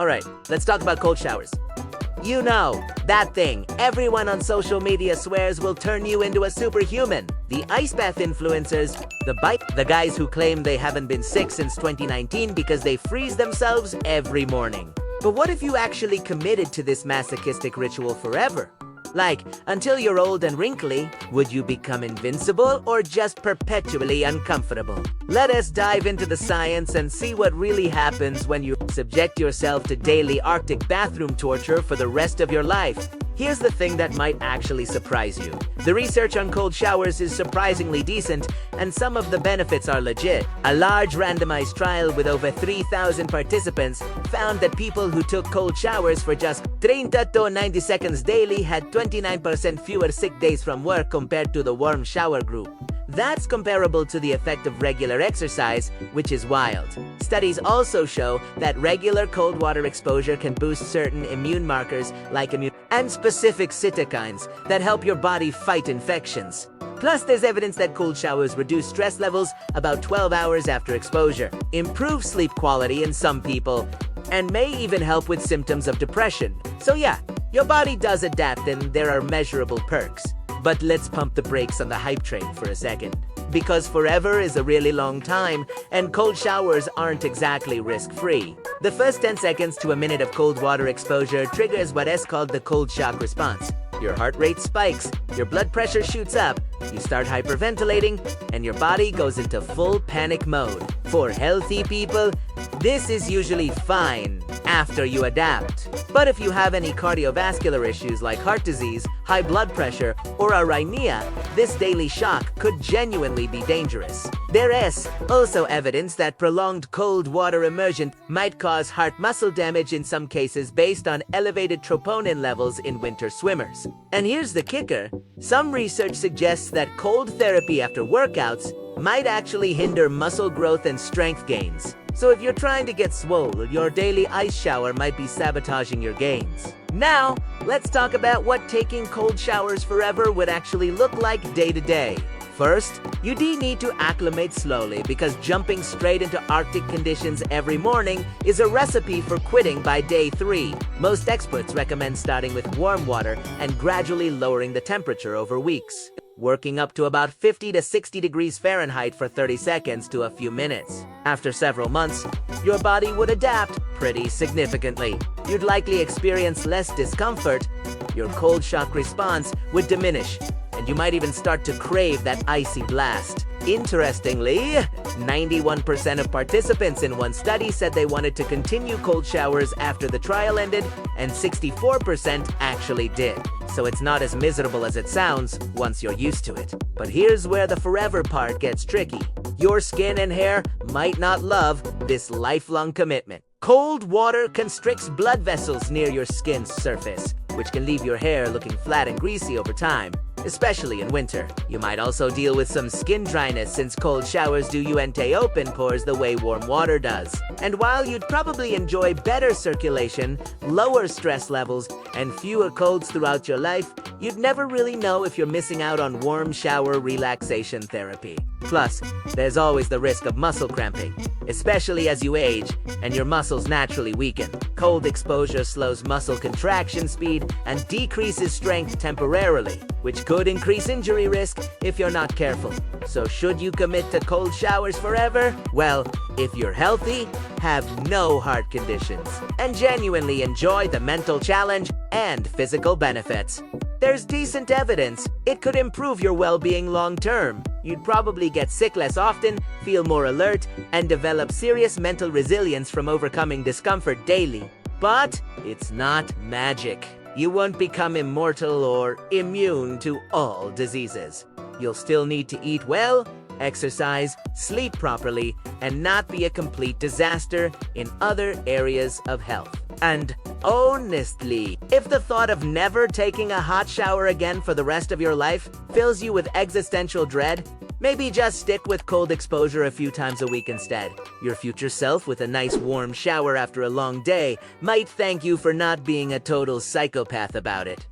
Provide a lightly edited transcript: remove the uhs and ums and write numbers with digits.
Alright, let's talk about cold showers. You know, that thing everyone on social media swears will turn you into a superhuman. The ice bath influencers, the guys who claim they haven't been sick since 2019 because they freeze themselves every morning. But what if you actually committed to this masochistic ritual forever? Like, until you're old and wrinkly, would you become invincible or just perpetually uncomfortable? Let us dive into the science and see what really happens when you subject yourself to daily Arctic bathroom torture for the rest of your life. Here's the thing that might actually surprise you. The research on cold showers is surprisingly decent, and some of the benefits are legit. A large randomized trial with over 3,000 participants found that people who took cold showers for just 30 to 90 seconds daily had 29% fewer sick days from work compared to the warm shower group. That's comparable to the effect of regular exercise, which is wild. Studies also show that regular cold water exposure can boost certain immune markers like immune and specific cytokines that help your body fight infections. Plus, there's evidence that cold showers reduce stress levels about 12 hours after exposure, improve sleep quality in some people, and may even help with symptoms of depression. So yeah, your body does adapt and there are measurable perks. But let's pump the brakes on the hype train for a second. Because forever is a really long time, and cold showers aren't exactly risk-free. The first 10 seconds to a minute of cold water exposure triggers what is called the cold shock response. Your heart rate spikes, your blood pressure shoots up, you start hyperventilating, and your body goes into full panic mode. For healthy people, this is usually fine after you adapt. But if you have any cardiovascular issues like heart disease, high blood pressure, or arrhythmia, this daily shock could genuinely be dangerous. There is also evidence that prolonged cold water immersion might cause heart muscle damage in some cases based on elevated troponin levels in winter swimmers. And here's the kicker. Some research suggests that cold therapy after workouts might actually hinder muscle growth and strength gains. So if you're trying to get swole, your daily ice shower might be sabotaging your gains. Now, let's talk about what taking cold showers forever would actually look like day to day. First, you do need to acclimate slowly because jumping straight into Arctic conditions every morning is a recipe for quitting by day 3. Most experts recommend starting with warm water and gradually lowering the temperature over weeks, working up to about 50 to 60 degrees Fahrenheit for 30 seconds to a few minutes. After several months, your body would adapt pretty significantly. You'd likely experience less discomfort, your cold shock response would diminish, and you might even start to crave that icy blast. Interestingly, 91% of participants in one study said they wanted to continue cold showers after the trial ended, and 64% actually did. So it's not as miserable as it sounds once you're used to it. But here's where the forever part gets tricky. Your skin and hair might not love this lifelong commitment. Cold water constricts blood vessels near your skin's surface, which can leave your hair looking flat and greasy over time, especially in winter. You might also deal with some skin dryness since cold showers do you ente open pores the way warm water does. And while you'd probably enjoy better circulation, lower stress levels, and fewer colds throughout your life, you'd never really know if you're missing out on warm shower relaxation therapy. Plus, there's always the risk of muscle cramping, especially as you age and your muscles naturally weaken. Cold exposure slows muscle contraction speed and decreases strength temporarily, which could increase injury risk if you're not careful. So should you commit to cold showers forever? Well, if you're healthy, have no heart conditions, and genuinely enjoy the mental challenge and physical benefits, there's decent evidence it could improve your well-being long-term. You'd probably get sick less often, feel more alert, and develop serious mental resilience from overcoming discomfort daily. But it's not magic. You won't become immortal or immune to all diseases. You'll still need to eat well, exercise, sleep properly, and not be a complete disaster in other areas of health. And honestly, if the thought of never taking a hot shower again for the rest of your life fills you with existential dread, maybe just stick with cold exposure a few times a week instead. Your future self with a nice warm shower after a long day might thank you for not being a total psychopath about it.